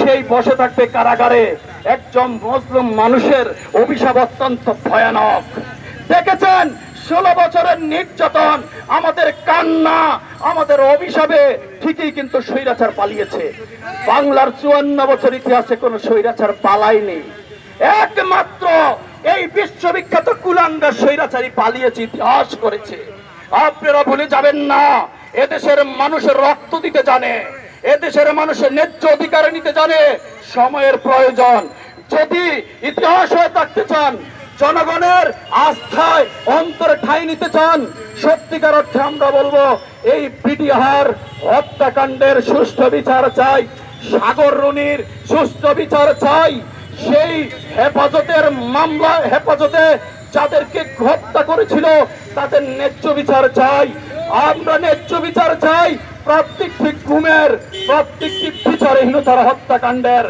সেই বসে থাকবে কারাগারে। একজন মুসলিম মানুষের অভিশাপ অত্যন্ত ভয়ানক। দেখেছেন 16 বছরের নির্যাতন, আমাদের কান্না, আমাদের অভিশাপে ঠিকই কিন্তু স্বৈরাচার পালিয়েছে। বাংলার 54 বছর ইতিহাসে কোন স্বৈরাচার পালায়নি। একমাত্র এই বিশ্ববিখ্যাত কুলাঙ্গার স্বৈরাচারী পালিয়েছে, ইতিহাস করেছে। আপনারা ভুলে যাবেন না, এদেশের মানুষের রক্ত দিতে জানে, এদেশের মানুষের ন্যায্য অধিকার নিতে জানে। সময়ের প্রয়োজন। যদি ইতিহাস হয়ে থাকতে চান, জনগণের আস্থায় অন্তরে ঠাঁই নিতে চান, সত্যিকার অর্থে আমরা বলবো এই বিডিআর হত্যাকাণ্ডের সুষ্ঠু বিচার চাই, সাগর রুনির সুষ্ঠু বিচার চাই, সেই হেফাজতের মামলা, হেফাজতে যাদেরকে হত্যা করেছিল তাদের ন্যায্য বিচার চাই। আমরা ন্যায্য বিচার চাই প্রত্যেকটি গুমের, প্রত্যেকটি বিচারহীনতার, হত্যাকাণ্ডের।